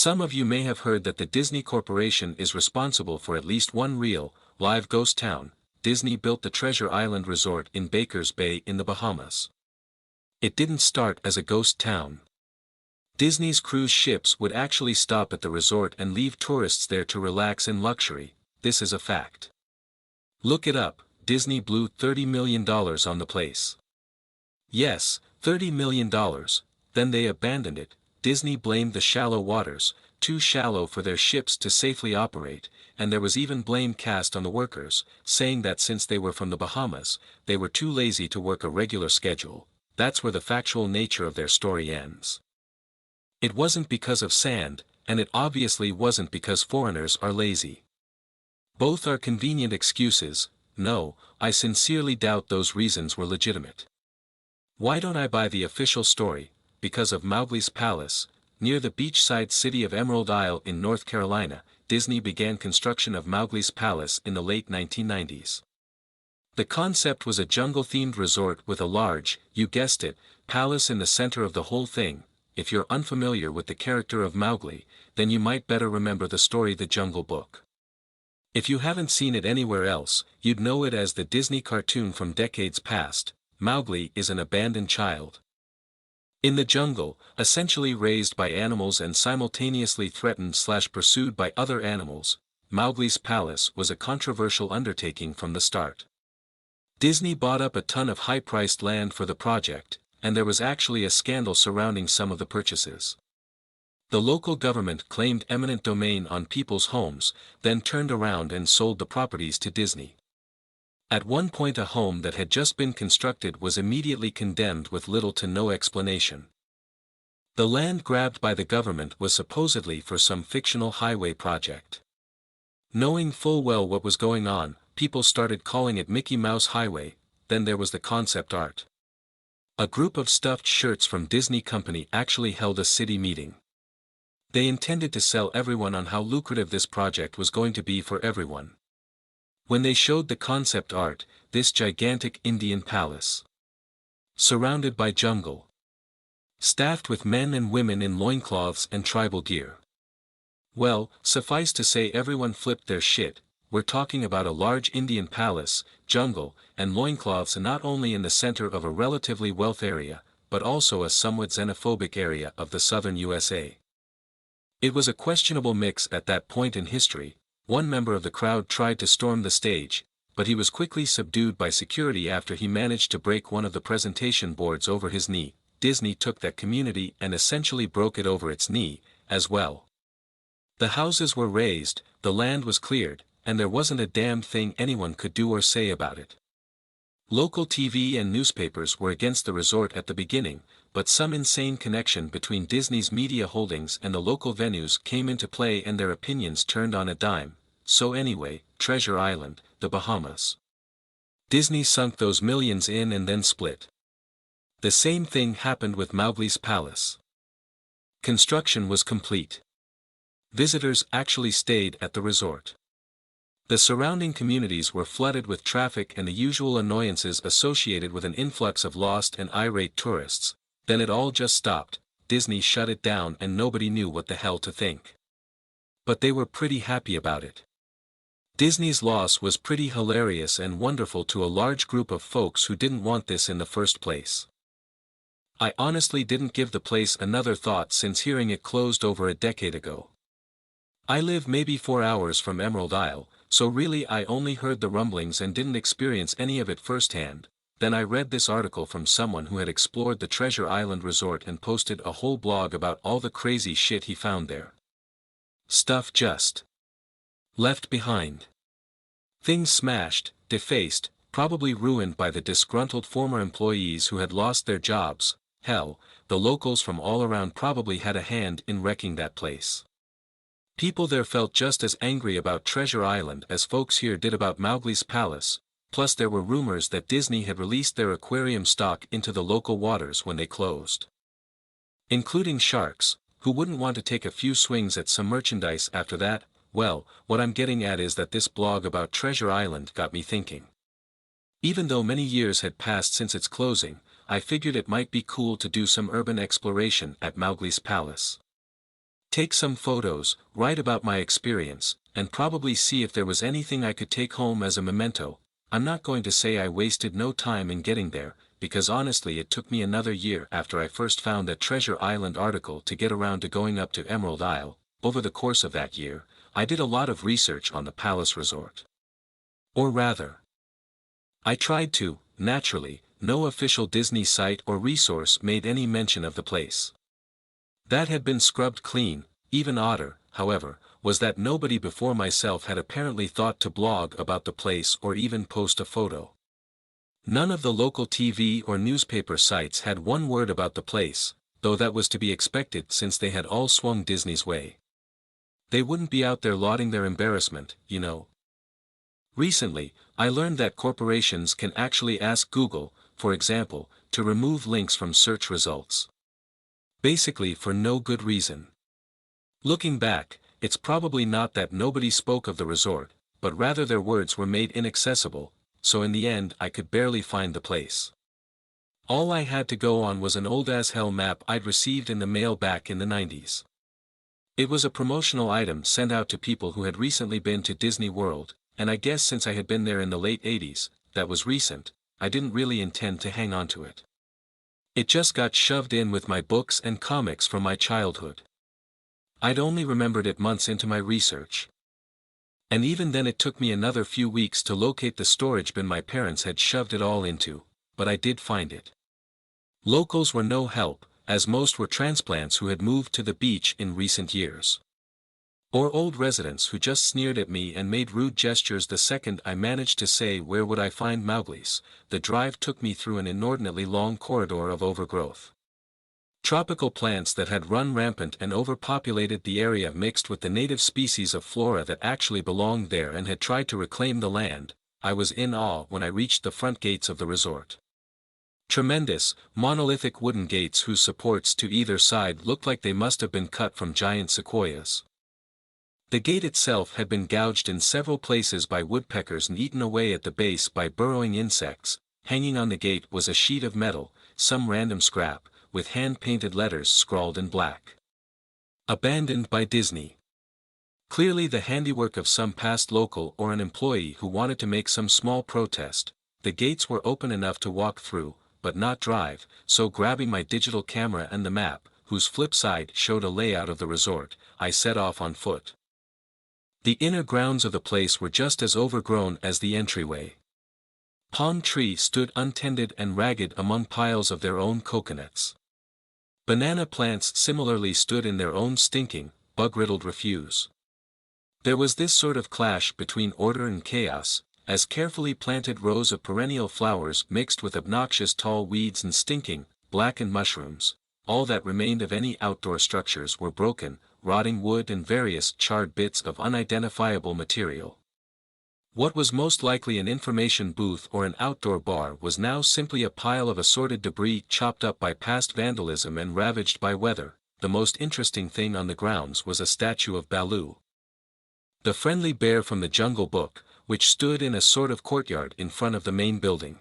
Some of you may have heard that the Disney Corporation is responsible for at least one real, live ghost town. Disney built the Treasure Island Resort in Baker's Bay in the Bahamas. It didn't start as a ghost town. Disney's cruise ships would actually stop at the resort and leave tourists there to relax in luxury. This is a fact. Look it up. Disney blew $30 million on the place. Yes, $30 million, then they abandoned it. Disney blamed the shallow waters, too shallow for their ships to safely operate, and there was even blame cast on the workers, saying that since they were from the Bahamas, they were too lazy to work a regular schedule. That's where the factual nature of their story ends. It wasn't because of sand, and it obviously wasn't because foreigners are lazy. Both are convenient excuses. No, I sincerely doubt those reasons were legitimate. Why don't I buy the official story? Because of Mowgli's Palace, near the beachside city of Emerald Isle in North Carolina, Disney began construction of Mowgli's Palace in the late 1990s. The concept was a jungle-themed resort with a large, you guessed it, palace in the center of the whole thing. If you're unfamiliar with the character of Mowgli, then you might better remember the story The Jungle Book. If you haven't seen it anywhere else, you'd know it as the Disney cartoon from decades past. Mowgli is an abandoned child. In the jungle, essentially raised by animals and simultaneously threatened/pursued by other animals, Mowgli's Palace was a controversial undertaking from the start. Disney bought up a ton of high-priced land for the project, and there was actually a scandal surrounding some of the purchases. The local government claimed eminent domain on people's homes, then turned around and sold the properties to Disney. At one point a home that had just been constructed was immediately condemned with little to no explanation. The land grabbed by the government was supposedly for some fictional highway project. Knowing full well what was going on, people started calling it Mickey Mouse Highway. Then there was the concept art. A group of stuffed shirts from Disney Company actually held a city meeting. They intended to sell everyone on how lucrative this project was going to be for everyone. When they showed the concept art, this gigantic Indian palace, surrounded by jungle, staffed with men and women in loincloths and tribal gear. Well, suffice to say everyone flipped their shit. We're talking about a large Indian palace, jungle, and loincloths not only in the center of a relatively wealthy area, but also a somewhat xenophobic area of the southern USA. It was a questionable mix at that point in history. One member of the crowd tried to storm the stage, but he was quickly subdued by security after he managed to break one of the presentation boards over his knee. Disney took that community and essentially broke it over its knee, as well. The houses were razed, the land was cleared, and there wasn't a damn thing anyone could do or say about it. Local TV and newspapers were against the resort at the beginning, but some insane connection between Disney's media holdings and the local venues came into play and their opinions turned on a dime. So anyway, Treasure Island, the Bahamas. Disney sunk those millions in and then split. The same thing happened with Mowgli's Palace. Construction was complete. Visitors actually stayed at the resort. The surrounding communities were flooded with traffic and the usual annoyances associated with an influx of lost and irate tourists. Then it all just stopped. Disney shut it down and nobody knew what the hell to think. But they were pretty happy about it. Disney's loss was pretty hilarious and wonderful to a large group of folks who didn't want this in the first place. I honestly didn't give the place another thought since hearing it closed over a decade ago. I live maybe 4 hours from Emerald Isle, so really I only heard the rumblings and didn't experience any of it firsthand. Then I read this article from someone who had explored the Treasure Island Resort and posted a whole blog about all the crazy shit he found there. Stuff just left behind. Things smashed, defaced, probably ruined by the disgruntled former employees who had lost their jobs. Hell, the locals from all around probably had a hand in wrecking that place. People there felt just as angry about Treasure Island as folks here did about Mowgli's Palace, plus there were rumors that Disney had released their aquarium stock into the local waters when they closed. Including sharks, who wouldn't want to take a few swings at some merchandise after that. Well, what I'm getting at is that this blog about Treasure Island got me thinking. Even though many years had passed since its closing, I figured it might be cool to do some urban exploration at Mowgli's Palace. Take some photos, write about my experience, and probably see if there was anything I could take home as a memento. I'm not going to say I wasted no time in getting there, because honestly it took me another year after I first found that Treasure Island article to get around to going up to Emerald Isle. Over the course of that year, I did a lot of research on the Palace Resort. Or rather, I tried to. Naturally, no official Disney site or resource made any mention of the place. That had been scrubbed clean. Even odder, however, was that nobody before myself had apparently thought to blog about the place or even post a photo. None of the local TV or newspaper sites had one word about the place, though that was to be expected since they had all swung Disney's way. They wouldn't be out there lauding their embarrassment, you know. Recently, I learned that corporations can actually ask Google, for example, to remove links from search results. Basically for no good reason. Looking back, it's probably not that nobody spoke of the resort, but rather their words were made inaccessible, so in the end I could barely find the place. All I had to go on was an old-as-hell map I'd received in the mail back in the 90s. It was a promotional item sent out to people who had recently been to Disney World, and I guess since I had been there in the late 80s, that was recent, I didn't really intend to hang on to it. It just got shoved in with my books and comics from my childhood. I'd only remembered it months into my research. And even then it took me another few weeks to locate the storage bin my parents had shoved it all into, but I did find it. Locals were no help, as most were transplants who had moved to the beach in recent years. Or old residents who just sneered at me and made rude gestures the second I managed to say where would I find Mowgli's. The drive took me through an inordinately long corridor of overgrowth. Tropical plants that had run rampant and overpopulated the area mixed with the native species of flora that actually belonged there and had tried to reclaim the land. I was in awe when I reached the front gates of the resort. Tremendous, monolithic wooden gates whose supports to either side looked like they must have been cut from giant sequoias. The gate itself had been gouged in several places by woodpeckers and eaten away at the base by burrowing insects. Hanging on the gate was a sheet of metal, some random scrap, with hand-painted letters scrawled in black. Abandoned by Disney. Clearly the handiwork of some past local or an employee who wanted to make some small protest. The gates were open enough to walk through, but not drive, so grabbing my digital camera and the map, whose flip side showed a layout of the resort, I set off on foot. The inner grounds of the place were just as overgrown as the entryway. Palm trees stood untended and ragged among piles of their own coconuts. Banana plants similarly stood in their own stinking, bug-riddled refuse. There was this sort of clash between order and chaos, as carefully planted rows of perennial flowers mixed with obnoxious tall weeds and stinking, blackened mushrooms. All that remained of any outdoor structures were broken, rotting wood and various charred bits of unidentifiable material. What was most likely an information booth or an outdoor bar was now simply a pile of assorted debris chopped up by past vandalism and ravaged by weather. The most interesting thing on the grounds was a statue of Baloo, the friendly bear from the Jungle Book, which stood in a sort of courtyard in front of the main building.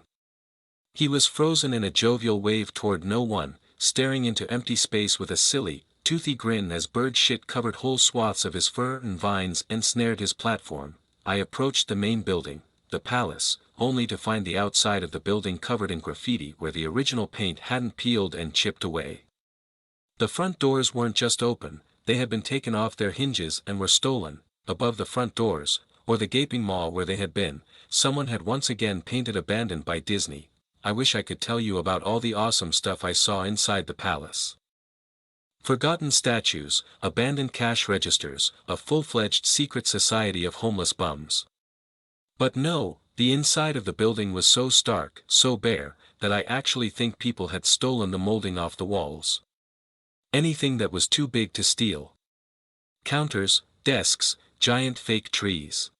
He was frozen in a jovial wave toward no one, staring into empty space with a silly, toothy grin as bird shit covered whole swaths of his fur and vines ensnared his platform. I approached the main building, the palace, only to find the outside of the building covered in graffiti where the original paint hadn't peeled and chipped away. The front doors weren't just open, they had been taken off their hinges and were stolen. Above the front doors, or the gaping maw where they had been, someone had once again painted abandoned by Disney. I wish I could tell you about all the awesome stuff I saw inside the palace. Forgotten statues, abandoned cash registers, a full-fledged secret society of homeless bums. But no, the inside of the building was so stark, so bare, that I actually think people had stolen the molding off the walls. Anything that was too big to steal. Counters, desks, giant fake trees.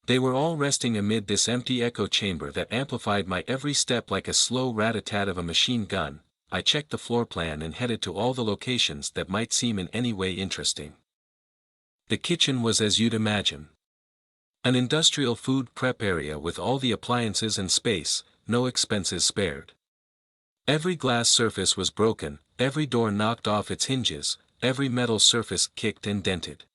They were all resting amid this empty echo chamber that amplified my every step like a slow rat-a-tat of a machine gun. I checked the floor plan and headed to all the locations that might seem in any way interesting. The kitchen was as you'd imagine. An industrial food prep area with all the appliances and space, no expenses spared. Every glass surface was broken, every door knocked off its hinges, every metal surface kicked and dented.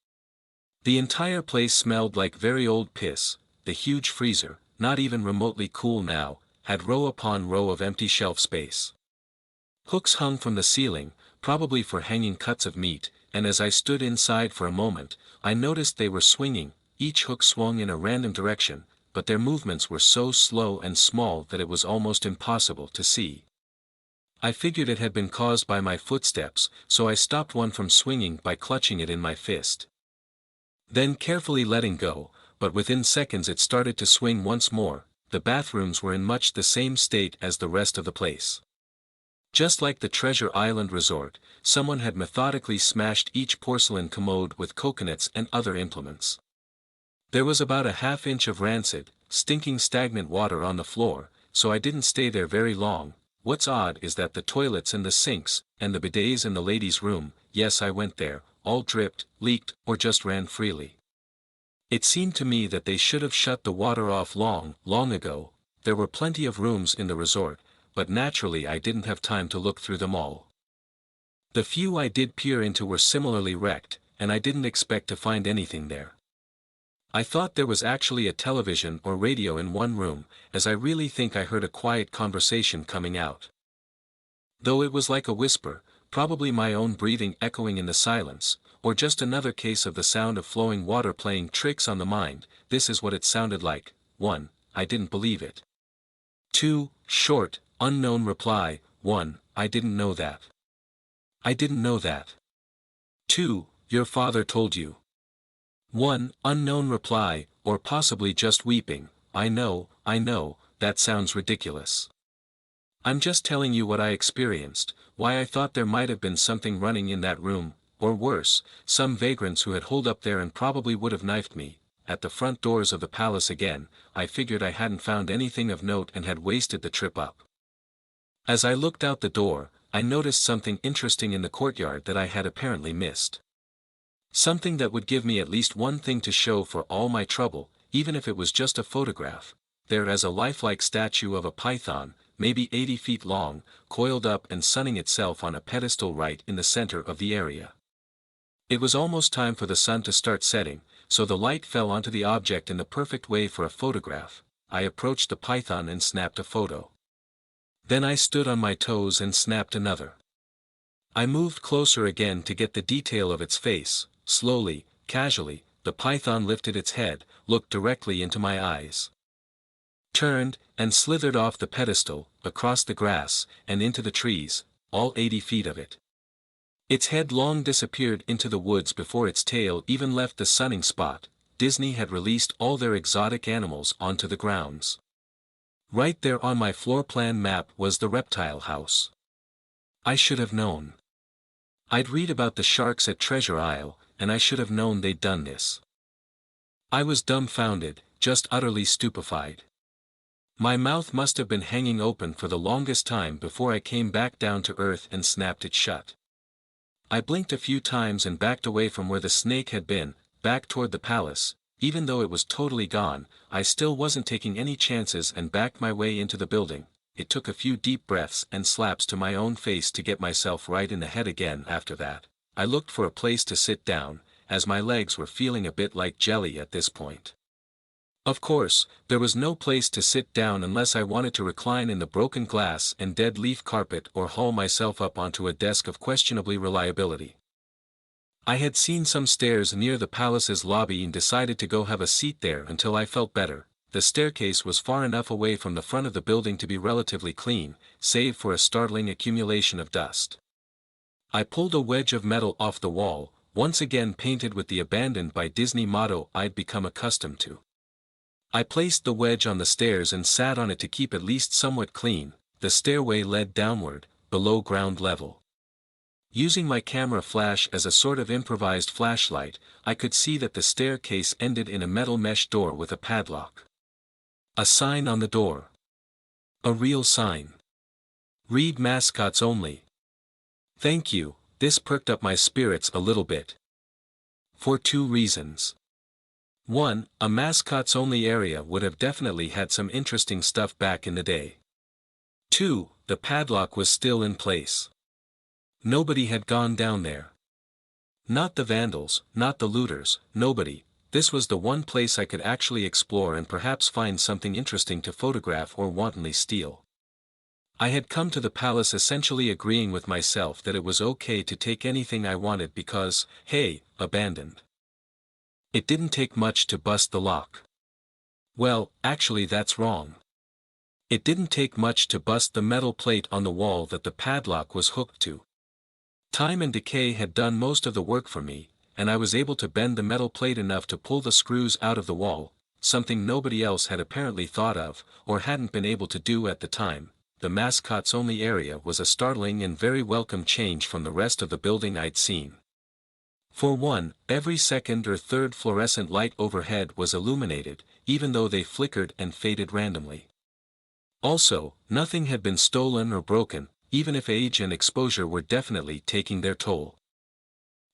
The entire place smelled like very old piss. The huge freezer, not even remotely cool now, had row upon row of empty shelf space. Hooks hung from the ceiling, probably for hanging cuts of meat, and as I stood inside for a moment, I noticed they were swinging. Each hook swung in a random direction, but their movements were so slow and small that it was almost impossible to see. I figured it had been caused by my footsteps, so I stopped one from swinging by clutching it in my fist. Then carefully letting go, but within seconds it started to swing once more. The bathrooms were in much the same state as the rest of the place. Just like the Treasure Island Resort, someone had methodically smashed each porcelain commode with coconuts and other implements. There was about a half-inch of rancid, stinking stagnant water on the floor, so I didn't stay there very long. What's odd is that the toilets and the sinks, and the bidets in the ladies' room, yes I went there, all dripped, leaked, or just ran freely. It seemed to me that they should have shut the water off long ago. There were plenty of rooms in the resort, but naturally I didn't have time to look through them all. The few I did peer into were similarly wrecked, and I didn't expect to find anything there. I thought there was actually a television or radio in one room, as I really think I heard a quiet conversation coming out. Though it was like a whisper, probably my own breathing echoing in the silence, or just another case of the sound of flowing water playing tricks on the mind. This is what it sounded like. 1. I didn't believe it. 2. Short, unknown reply. 1. I didn't know that. I didn't know that. 2. Your father told you. 1. Unknown reply, or possibly just weeping. I know, that sounds ridiculous. I'm just telling you what I experienced, why I thought there might have been something running in that room, or worse, some vagrants who had holed up there and probably would have knifed me. At the front doors of the palace again, I figured I hadn't found anything of note and had wasted the trip up. As I looked out the door, I noticed something interesting in the courtyard that I had apparently missed. Something that would give me at least one thing to show for all my trouble, even if it was just a photograph. There is a lifelike statue of a python, maybe 80 feet long, coiled up and sunning itself on a pedestal right in the center of the area. It was almost time for the sun to start setting, so the light fell onto the object in the perfect way for a photograph. I approached the python and snapped a photo. Then I stood on my toes and snapped another. I moved closer again to get the detail of its face. Slowly, casually, the python lifted its head, looked directly into my eyes, turned, and slithered off the pedestal, across the grass, and into the trees, all 80 feet of it. Its head long disappeared into the woods before its tail even left the sunning spot. Disney had released all their exotic animals onto the grounds. Right there on my floor plan map was the reptile house. I should have known. I'd read about the sharks at Treasure Isle, and I should have known they'd done this. I was dumbfounded, just utterly stupefied. My mouth must have been hanging open for the longest time before I came back down to earth and snapped it shut. I blinked a few times and backed away from where the snake had been, back toward the palace. Even though it was totally gone, I still wasn't taking any chances and backed my way into the building. It took a few deep breaths and slaps to my own face to get myself right in the head again. After that, I looked for a place to sit down, as my legs were feeling a bit like jelly at this point. Of course, there was no place to sit down unless I wanted to recline in the broken glass and dead leaf carpet or haul myself up onto a desk of questionably reliability. I had seen some stairs near the palace's lobby and decided to go have a seat there until I felt better. The staircase was far enough away from the front of the building to be relatively clean, save for a startling accumulation of dust. I pulled a wedge of metal off the wall, once again painted with the abandoned by Disney motto I'd become accustomed to. I placed the wedge on the stairs and sat on it to keep at least somewhat clean. The stairway led downward, below ground level. Using my camera flash as a sort of improvised flashlight, I could see that the staircase ended in a metal mesh door with a padlock. A sign on the door. A real sign. Read mascots only. Thank you. This perked up my spirits a little bit. For two reasons. 1. A mascots only area would have definitely had some interesting stuff back in the day. 2. The padlock was still in place. Nobody had gone down there. Not the vandals, not the looters, nobody. This was the one place I could actually explore and perhaps find something interesting to photograph or wantonly steal. I had come to the palace essentially agreeing with myself that it was okay to take anything I wanted because, hey, abandoned. It didn't take much to bust the lock. Well, actually that's wrong. It didn't take much to bust the metal plate on the wall that the padlock was hooked to. Time and decay had done most of the work for me, and I was able to bend the metal plate enough to pull the screws out of the wall, something nobody else had apparently thought of, or hadn't been able to do at the time. The mascots only area was a startling and very welcome change from the rest of the building I'd seen. For one, every second or third fluorescent light overhead was illuminated, even though they flickered and faded randomly. Also, nothing had been stolen or broken, even if age and exposure were definitely taking their toll.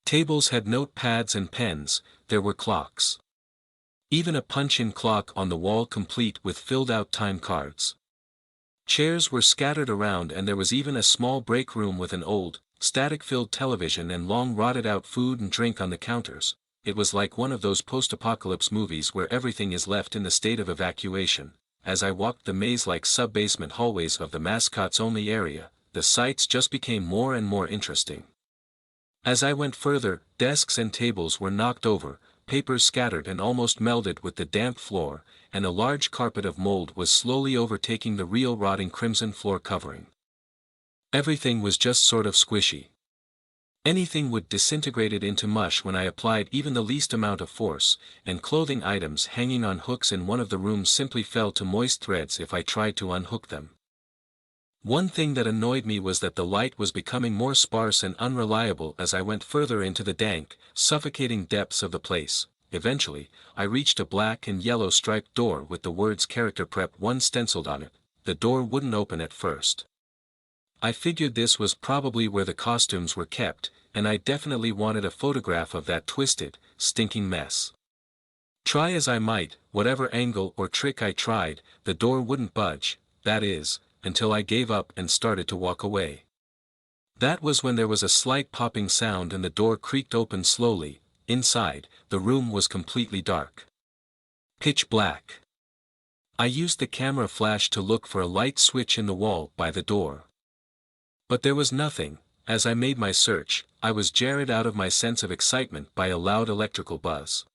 Tables had notepads and pens, there were clocks. Even a punch-in clock on the wall complete with filled-out time cards. Chairs were scattered around and there was even a small break room with an old, static-filled television and long rotted-out food and drink on the counters. It was like one of those post-apocalypse movies where everything is left in the state of evacuation. As I walked the maze-like sub-basement hallways of the mascots-only area, the sights just became more and more interesting. As I went further, desks and tables were knocked over, papers scattered and almost melded with the damp floor, and a large carpet of mold was slowly overtaking the real rotting crimson floor covering. Everything was just sort of squishy. Anything would disintegrate it into mush when I applied even the least amount of force, and clothing items hanging on hooks in one of the rooms simply fell to moist threads if I tried to unhook them. One thing that annoyed me was that the light was becoming more sparse and unreliable as I went further into the dank, suffocating depths of the place. Eventually, I reached a black and yellow striped door with the words Character Prep 1 stenciled on it. The door wouldn't open at first. I figured this was probably where the costumes were kept, and I definitely wanted a photograph of that twisted, stinking mess. Try as I might, whatever angle or trick I tried, the door wouldn't budge, that is, until I gave up and started to walk away. That was when there was a slight popping sound and the door creaked open slowly. Inside, the room was completely dark. Pitch black. I used the camera flash to look for a light switch in the wall by the door. But there was nothing. As I made my search, I was jarred out of my sense of excitement by a loud electrical buzz.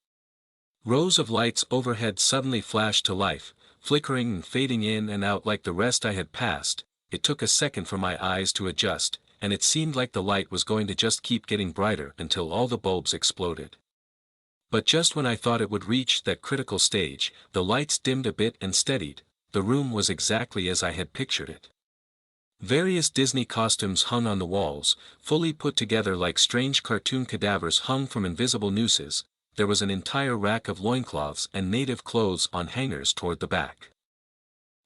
Rows of lights overhead suddenly flashed to life, flickering and fading in and out like the rest I had passed. It took a second for my eyes to adjust, and it seemed like the light was going to just keep getting brighter until all the bulbs exploded. But just when I thought it would reach that critical stage, the lights dimmed a bit and steadied. The room was exactly as I had pictured it. Various Disney costumes hung on the walls, fully put together like strange cartoon cadavers hung from invisible nooses. There was an entire rack of loincloths and native clothes on hangers toward the back.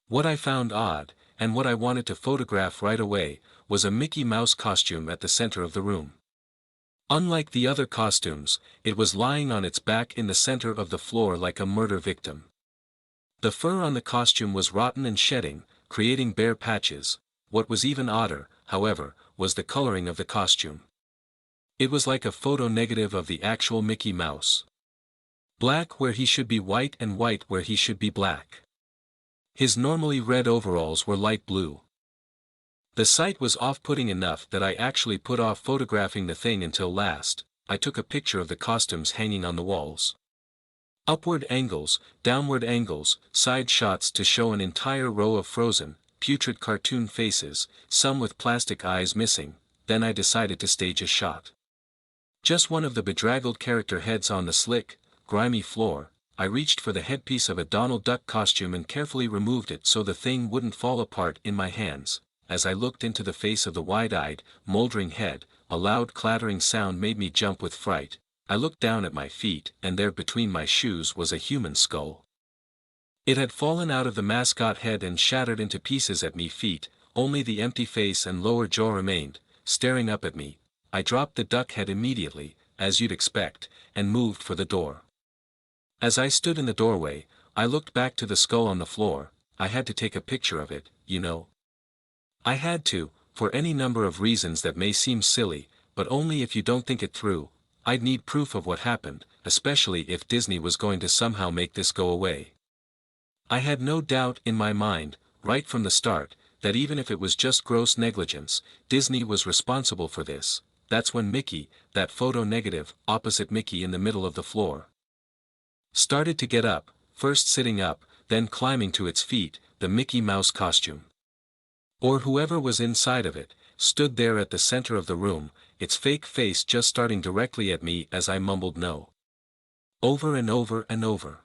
What I found odd, and what I wanted to photograph right away, was a Mickey Mouse costume at the center of the room. Unlike the other costumes, it was lying on its back in the center of the floor like a murder victim. The fur on the costume was rotten and shedding, creating bare patches. What was even odder, however, was the coloring of the costume. It was like a photo negative of the actual Mickey Mouse. Black where he should be white and white where he should be black. His normally red overalls were light blue. The sight was off-putting enough that I actually put off photographing the thing until last. I took a picture of the costumes hanging on the walls. Upward angles, downward angles, side shots to show an entire row of frozen, putrid cartoon faces, some with plastic eyes missing. Then I decided to stage a shot. Just one of the bedraggled character heads on the slick, grimy floor. I reached for the headpiece of a Donald Duck costume and carefully removed it so the thing wouldn't fall apart in my hands. As I looked into the face of the wide-eyed, moldering head, a loud clattering sound made me jump with fright. I looked down at my feet and there between my shoes was a human skull. It had fallen out of the mascot head and shattered into pieces at my feet. Only the empty face and lower jaw remained, staring up at me. I dropped the duck head immediately, as you'd expect, and moved for the door. As I stood in the doorway, I looked back to the skull on the floor. I had to take a picture of it, you know. I had to, for any number of reasons that may seem silly, but only if you don't think it through. I'd need proof of what happened, especially if Disney was going to somehow make this go away. I had no doubt in my mind, right from the start, that even if it was just gross negligence, Disney was responsible for this. That's when Mickey, that photo negative, opposite Mickey in the middle of the floor, started to get up, first sitting up, then climbing to its feet, the Mickey Mouse costume. Or whoever was inside of it, stood there at the center of the room, its fake face just starting directly at me as I mumbled no. Over and over and over.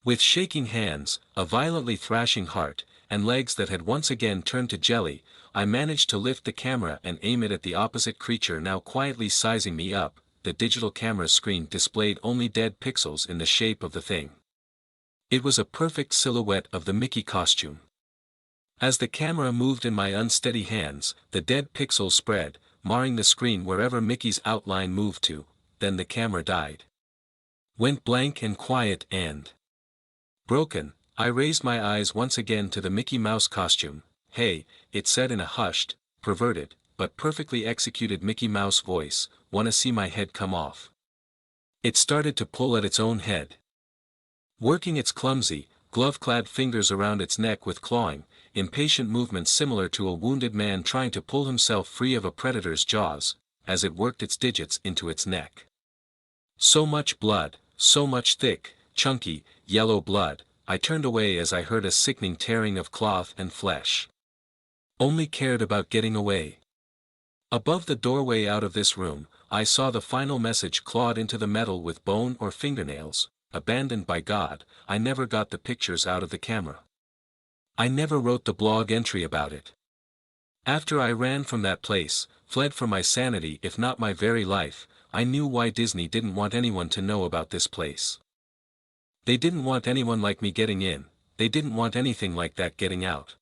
With shaking hands, a violently thrashing heart, and legs that had once again turned to jelly, I managed to lift the camera and aim it at the opposite creature now quietly sizing me up. The digital camera's screen displayed only dead pixels in the shape of the thing. It was a perfect silhouette of the Mickey costume. As the camera moved in my unsteady hands, the dead pixels spread, marring the screen wherever Mickey's outline moved to. Then the camera died. Went blank and quiet and broken. I raised my eyes once again to the Mickey Mouse costume. "Hey," it said in a hushed, perverted, but perfectly executed Mickey Mouse voice, "wanna see my head come off?" It started to pull at its own head, working its clumsy, glove-clad fingers around its neck with clawing, impatient movements similar to a wounded man trying to pull himself free of a predator's jaws, as it worked its digits into its neck. So much blood, so much thick, chunky, yellow blood. I turned away as I heard a sickening tearing of cloth and flesh. Only cared about getting away. Above the doorway out of this room, I saw the final message clawed into the metal with bone or fingernails: "Abandoned by God." I never got the pictures out of the camera. I never wrote the blog entry about it. After I ran from that place, fled for my sanity if not my very life, I knew why Disney didn't want anyone to know about this place. They didn't want anyone like me getting in, they didn't want anything like that getting out.